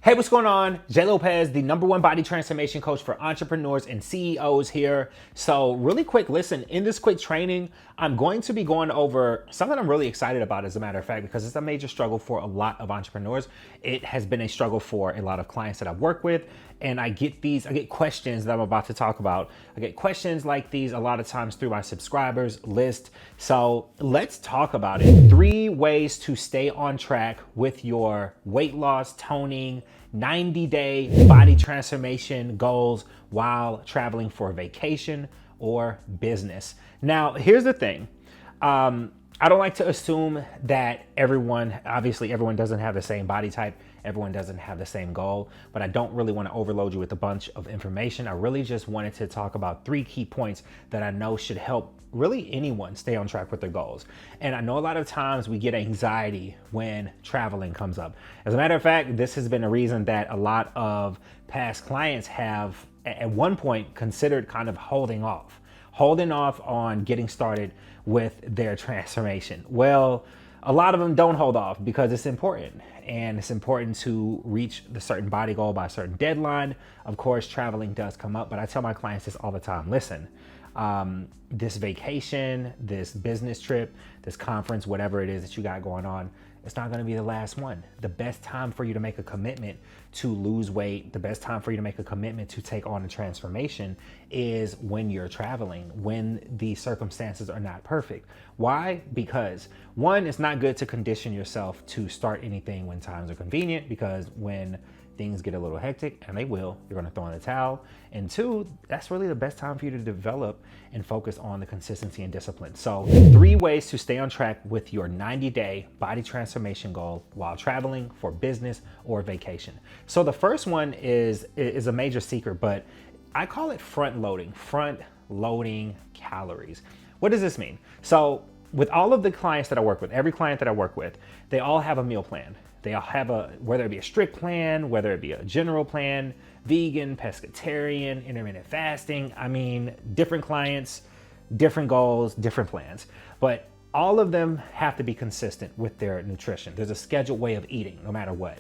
Hey, what's going on? Jay Lopez, the #1 body transformation coach for entrepreneurs and CEOs here. So really quick, listen, in this quick training, I'm going to be going over something I'm really excited about, as a matter of fact, because it's a major struggle for a lot of entrepreneurs. It has been a struggle for a lot of clients that I work with. And I get questions that I'm about to talk about. I get questions like these a lot of times through my subscribers list. So let's talk about it. 3 ways to stay on track with your weight loss, toning, 90-day body transformation goals while traveling for vacation or business. Now, here's the thing. I don't like to assume that everyone doesn't have the same body type. Everyone doesn't have the same goal, but I don't really want to overload you with a bunch of information. I really just wanted to talk about 3 key points that I know should help really anyone stay on track with their goals. And I know a lot of times we get anxiety when traveling comes up. As a matter of fact, this has been a reason that a lot of past clients have at one point considered kind of holding off on getting started with their transformation. Well, a lot of them don't hold off because it's important, and it's important to reach the certain body goal by a certain deadline. Of course, traveling does come up, but I tell my clients this all the time. Listen, this vacation, this business trip, this conference, whatever it is that you got going on, it's not going to be the last one. The best time for you to make a commitment to lose weight, the best time for you to make a commitment to take on a transformation is when you're traveling, when the circumstances are not perfect. Why? Because 1, it's not good to condition yourself to start anything when times are convenient, because when things get a little hectic, and they will, you're going to throw in the towel. And 2, that's really the best time for you to develop and focus on the consistency and discipline. So 3 ways to stay on track with your 90-day body transformation goal while traveling for business or vacation. So the first one is a major secret, but I call it front loading calories. What does this mean? So with all of the clients that I work with, every client that I work with, they all have a meal plan. They all have whether it be a strict plan, whether it be a general plan, vegan, pescatarian, intermittent fasting. I mean, different clients, different goals, different plans. But all of them have to be consistent with their nutrition. There's a scheduled way of eating, no matter what.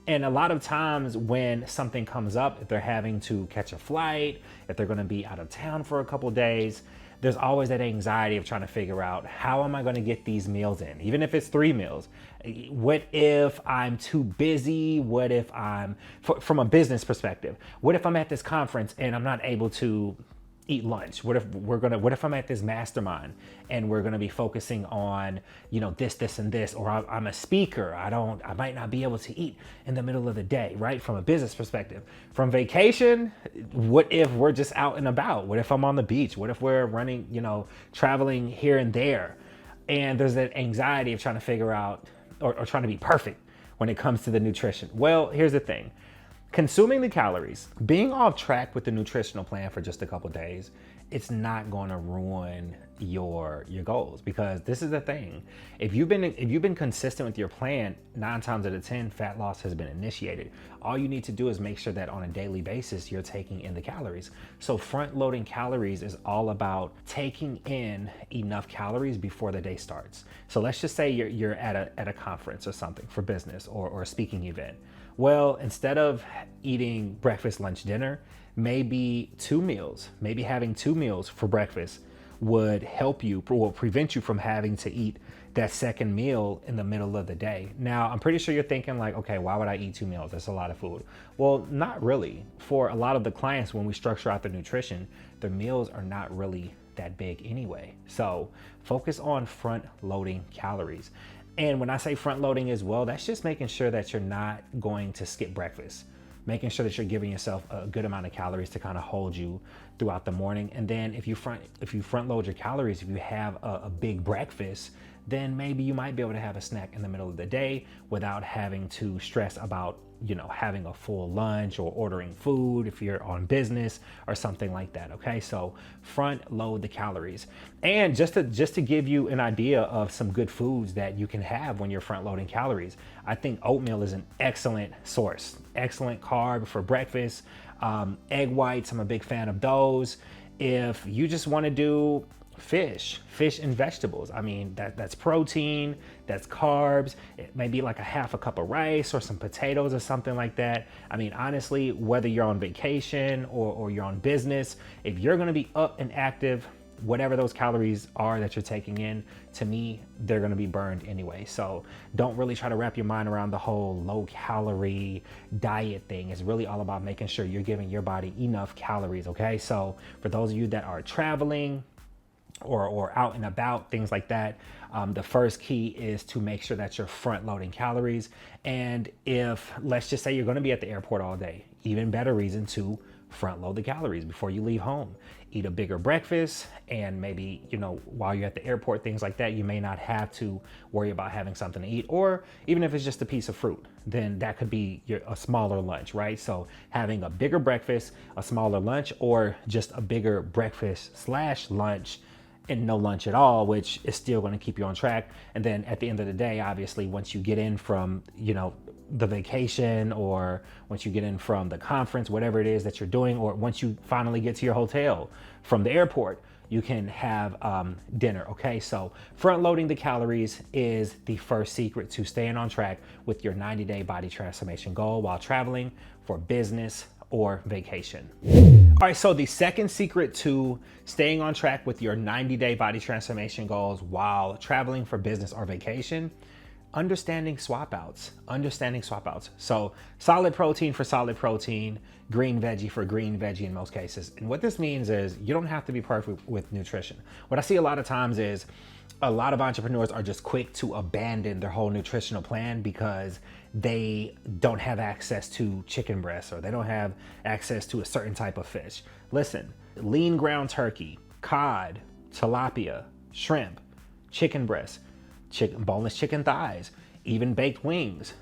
And a lot of times when something comes up, if they're having to catch a flight, if they're going to be out of town for a couple days, there's always that anxiety of trying to figure out, how am I going to get these meals in? Even if it's 3 meals. What if I'm too busy? What if from a business perspective, what if I'm at this conference and I'm not able to eat lunch? What if I'm at this mastermind and we're gonna be focusing on, this and this, or I'm a speaker. I might not be able to eat in the middle of the day, right? From a business perspective. From vacation, what if we're just out and about? What if I'm on the beach? What if we're running, traveling here and there? And there's that anxiety of trying to figure out or trying to be perfect when it comes to the nutrition. Well, here's the thing. Consuming the calories, being off track with the nutritional plan for just a couple days, it's not going to ruin your goals, because this is the thing. If you've been consistent with your plan, 9 times out of 10, fat loss has been initiated. All you need to do is make sure that on a daily basis, you're taking in the calories. So front loading calories is all about taking in enough calories before the day starts. So let's just say you're at a conference or something for business or a speaking event. Well, instead of eating breakfast, lunch, dinner, maybe having 2 meals for breakfast would help you or prevent you from having to eat that second meal in the middle of the day. Now, I'm pretty sure you're thinking like, okay, why would I eat 2 meals? That's a lot of food. Well, not really. For a lot of the clients, when we structure out the nutrition, the meals are not really that big anyway. So focus on front loading calories. And when I say front loading as well, that's just making sure that you're not going to skip breakfast, making sure that you're giving yourself a good amount of calories to kind of hold you throughout the morning. And then if you front load your calories, if you have a big breakfast, then maybe you might be able to have a snack in the middle of the day without having to stress about having a full lunch or ordering food if you're on business or something like that. Okay, so front load the calories. And just to give you an idea of some good foods that you can have when you're front loading calories, I think oatmeal is an excellent source, excellent carb for breakfast. Egg whites, I'm a big fan of those. If you just want to do fish and vegetables. I mean, that's protein, that's carbs. It may be like a half a cup of rice or some potatoes or something like that. I mean, honestly, whether you're on vacation or you're on business, if you're going to be up and active, whatever those calories are that you're taking in, to me, they're going to be burned anyway. So don't really try to wrap your mind around the whole low calorie diet thing. It's really all about making sure you're giving your body enough calories. Okay. So for those of you that are traveling or out and about, things like that, the first key is to make sure that you're front loading calories. And if, let's just say you're going to be at the airport all day, even better reason to front load the calories before you leave home. Eat a bigger breakfast, and maybe, while you're at the airport, things like that, you may not have to worry about having something to eat. Or even if it's just a piece of fruit, then that could be a smaller lunch, right? So having a bigger breakfast, a smaller lunch, or just a bigger breakfast/lunch and no lunch at all, which is still going to keep you on track. And then at the end of the day, obviously, once you get in from, the vacation, or once you get in from the conference, whatever it is that you're doing, or once you finally get to your hotel from the airport, you can have dinner. Okay, so front loading the calories is the first secret to staying on track with your 90-day body transformation goal while traveling for business or vacation. All right, so the second secret to staying on track with your 90-day body transformation goals while traveling for business or vacation, understanding swap outs. So solid protein for solid protein, green veggie for green veggie in most cases. And what this means is you don't have to be perfect with nutrition. What I see a lot of times is a lot of entrepreneurs are just quick to abandon their whole nutritional plan because they don't have access to chicken breasts, or they don't have access to a certain type of fish. Listen, lean ground turkey, cod, tilapia, shrimp, chicken breasts, boneless chicken thighs, even baked wings.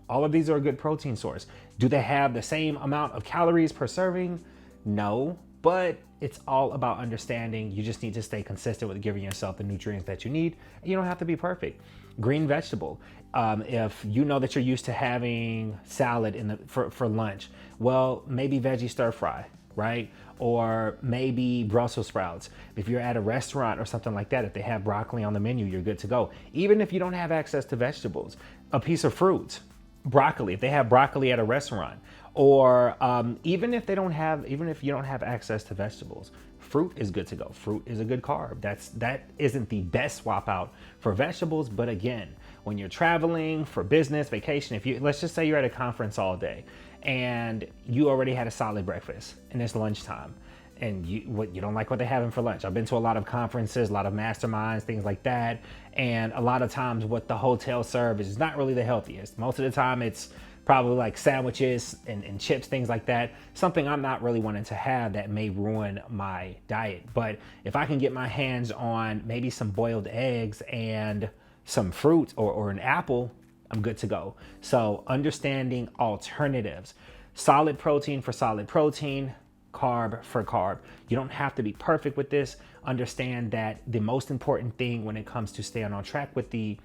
All of these are a good protein source. Do they have the same amount of calories per serving? No, but it's all about understanding. You just need to stay consistent with giving yourself the nutrients that you need. You don't have to be perfect. Green vegetable. If you know that you're used to having salad for lunch, well, maybe veggie stir fry, right? Or maybe Brussels sprouts. If you're at a restaurant or something like that, if they have broccoli on the menu, you're good to go. Even if you don't have access to vegetables, a piece of fruit, broccoli, if they have broccoli at a restaurant, or even if you don't have access to vegetables, fruit is good to go. Fruit is a good carb. That isn't the best swap out for vegetables, but again, when you're traveling for business, vacation, let's just say you're at a conference all day and you already had a solid breakfast and it's lunchtime, and you don't like what they're having for lunch. I've been to a lot of conferences, a lot of masterminds, things like that, and a lot of times what the hotel serve is not really the healthiest. Most of the time it's probably like sandwiches and chips, things like that. Something I'm not really wanting to have that may ruin my diet. But if I can get my hands on maybe some boiled eggs and some fruit or an apple, I'm good to go. So understanding alternatives, solid protein for solid protein, carb for carb. You don't have to be perfect with this. Understand that the most important thing when it comes to staying on track with the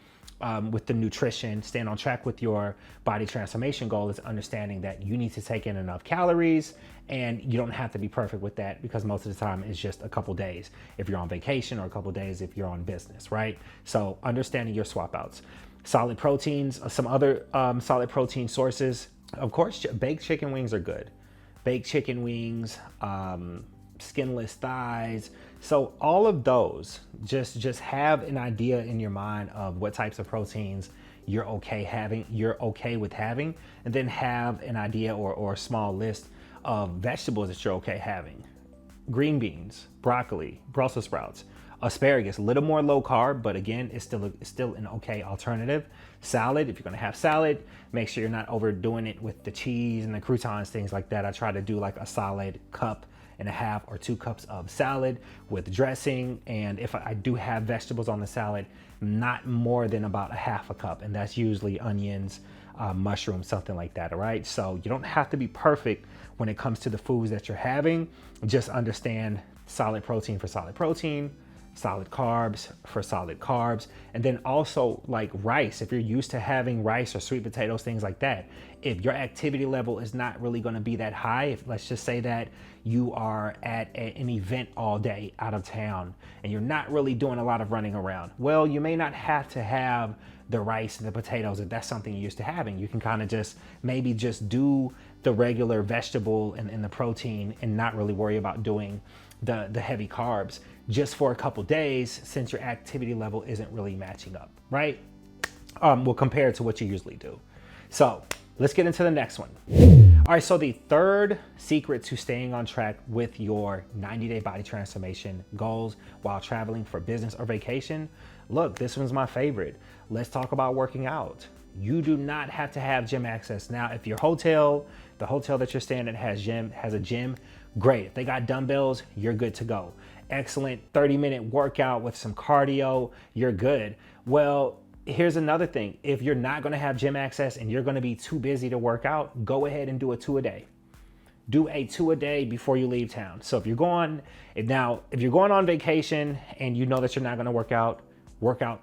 nutrition, staying on track with your body transformation goal, is understanding that you need to take in enough calories, and you don't have to be perfect with that because most of the time it's just a couple days if you're on vacation, or a couple days if you're on business, right? So understanding your swap outs. Solid proteins, some other solid protein sources. Of course, baked chicken wings are good. Baked chicken wings, skinless thighs. So all of those, just have an idea in your mind of what types of proteins you're okay with having, and then have an idea or a small list of vegetables that you're okay having. Green beans, broccoli, Brussels sprouts, asparagus, a little more low carb, but again, it's still an okay alternative. Salad, if you're gonna have salad, make sure you're not overdoing it with the cheese and the croutons, things like that. I try to do like a solid cup and a half or 2 cups of salad with dressing. And if I do have vegetables on the salad, not more than about a half a cup. And that's usually onions, mushrooms, something like that, all right? So you don't have to be perfect when it comes to the foods that you're having. Just understand solid protein for solid protein, solid carbs for solid carbs. And then also like rice, if you're used to having rice or sweet potatoes, things like that, if your activity level is not really going to be that high, if let's just say that you are at an event all day out of town and you're not really doing a lot of running around, well, you may not have to have the rice and the potatoes if that's something you're used to having. You can kind of just maybe just do the regular vegetable and the protein and not really worry about doing the heavy carbs just for a couple days, since your activity level isn't really matching up, right? Well, compared to what you usually do. So let's get into the next one. All right, so the third secret to staying on track with your 90-day body transformation goals while traveling for business or vacation. Look, this one's my favorite. Let's talk about working out. You do not have to have gym access. Now, if your the hotel that you're staying at has a gym, great. If they got dumbbells, you're good to go. Excellent 30-minute workout with some cardio, you're good. Well, here's another thing. If you're not gonna have gym access and you're gonna be too busy to work out, go ahead and do a 2 a day. Do a 2 a day before you leave town. So if you're going on vacation and you know that you're not gonna work out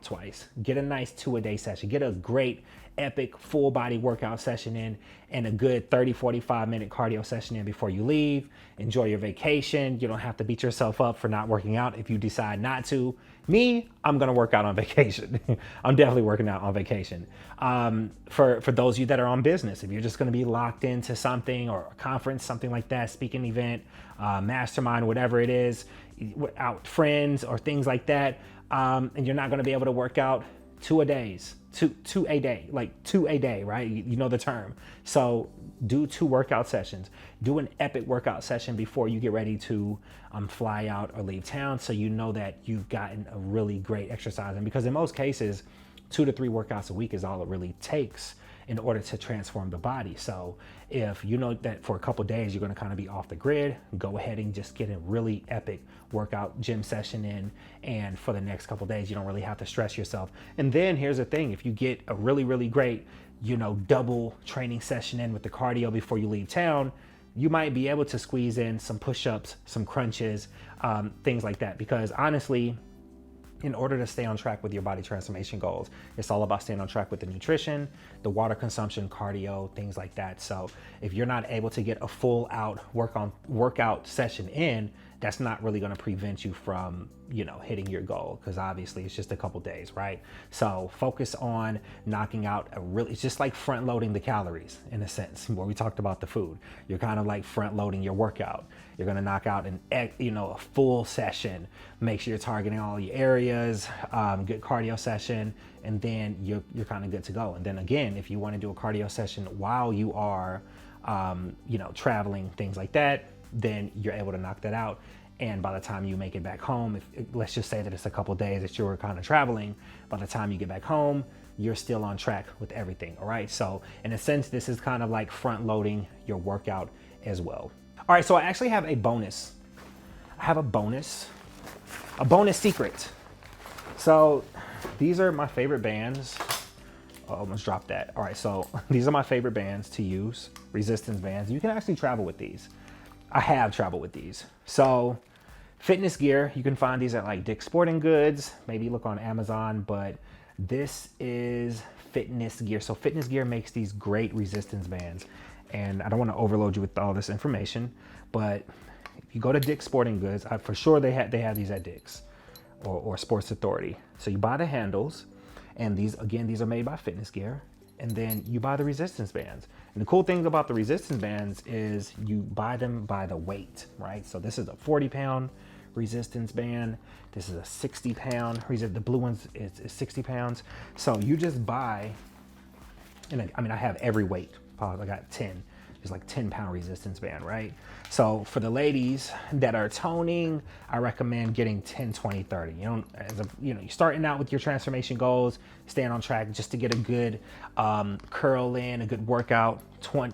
twice. Get a nice 2 a day session. Get a great epic full body workout session in and a good 30-45 minute cardio session in before you leave. Enjoy your vacation. You don't have to beat yourself up for not working out if you decide not to. Me, I'm gonna work out on vacation. I'm definitely working out on vacation. For those of you that are on business, if you're just gonna be locked into something or a conference, something like that, speaking event, mastermind, whatever it is, out friends or things like that, and you're not gonna be able to work out 2 a day, right? You know the term. So do 2 workout sessions. Do an epic workout session before you get ready to fly out or leave town, so you know that you've gotten a really great exercise. And because in most cases, 2 to 3 workouts a week is all it really takes in order to transform the body. So if you know that for a couple of days you're going to kind of be off the grid, go ahead and just get a really epic workout gym session in, and for the next couple of days you don't really have to stress yourself. And then here's the thing, if you get a really great, double training session in with the cardio before you leave town, you might be able to squeeze in some push-ups, some crunches, things like that. Because honestly, in order to stay on track with your body transformation goals, it's all about staying on track with the nutrition, the water consumption, cardio, things like that. So if you're not able to get a full out workout session in, that's not really going to prevent you from, hitting your goal, because obviously it's just a couple days, right? So focus on knocking out it's just like front loading the calories in a sense, where we talked about the food. You're kind of like front loading your workout. You're going to knock out a full session. Make sure you're targeting all your areas, good cardio session, and then you're kind of good to go. And then again, if you want to do a cardio session while you are, traveling, things like that, then you're able to knock that out. And by the time you make it back home, let's just say that it's a couple of days that you were kind of traveling, by the time you get back home, you're still on track with everything. All right. So in a sense, this is kind of like front loading your workout as well. All right. So I actually have a bonus. A bonus secret. So these are my favorite bands. I almost dropped that. All right. So these are my favorite bands to use, resistance bands. You can actually travel with these. I have traveled with these. So fitness gear, you can find these at like Dick's Sporting Goods, maybe look on Amazon, but this is fitness gear. So fitness gear makes these great resistance bands. And I don't want to overload you with all this information, but if you go to Dick's Sporting Goods, for sure they have these at Dick's or Sports Authority. So you buy the handles, and these are made by Fitness Gear. And then you buy the resistance bands. And the cool thing about the resistance bands is you buy them by the weight, right? So this is a 40-pound resistance band. This is a 60-pound. The blue one's is 60 pounds. So you just buy, and I have every weight. I got 10. It's like 10-pound resistance band, right? So for the ladies that are toning, I recommend getting 10, 20, 30. You're starting out with your transformation goals, staying on track just to get a good curl in, a good workout,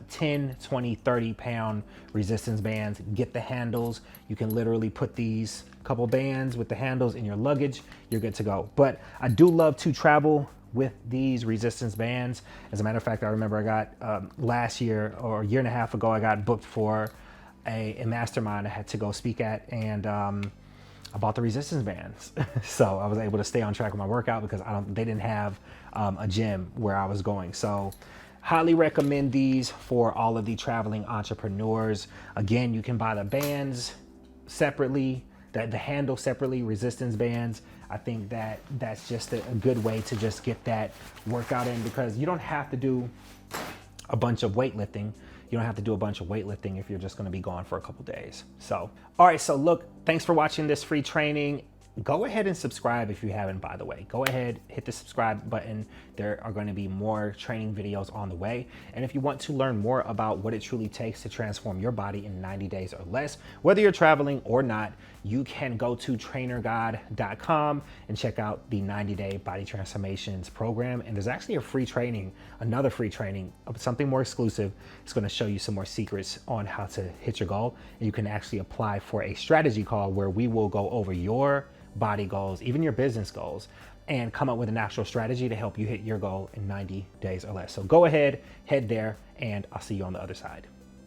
10, 20, 30-pound resistance bands. Get the handles. You can literally put these couple bands with the handles in your luggage. You're good to go. But I do love to travel with these resistance bands. As a matter of fact, I remember I got last year or a year and a half ago, I got booked for a mastermind I had to go speak at, and I bought the resistance bands. So I was able to stay on track with my workout because they didn't have a gym where I was going. So highly recommend these for all of the traveling entrepreneurs. Again, you can buy the bands separately, the handle separately, resistance bands. I think that's just a good way to just get that workout in, because you don't have to do a bunch of weightlifting. You don't have to do a bunch of weightlifting if you're just going to be gone for a couple days. So, all right. So look, thanks for watching this free training. Go ahead and subscribe if you haven't, by the way. Go ahead, hit the subscribe button. There are going to be more training videos on the way. And if you want to learn more about what it truly takes to transform your body in 90 days or less, whether you're traveling or not, you can go to trainergod.com and check out the 90-day body transformations program. And there's actually a free training, another free training, something more exclusive. It's going to show you some more secrets on how to hit your goal. And you can actually apply for a strategy call where we will go over your body goals, even your business goals, and come up with an actual strategy to help you hit your goal in 90 days or less. So go ahead, head there, and I'll see you on the other side.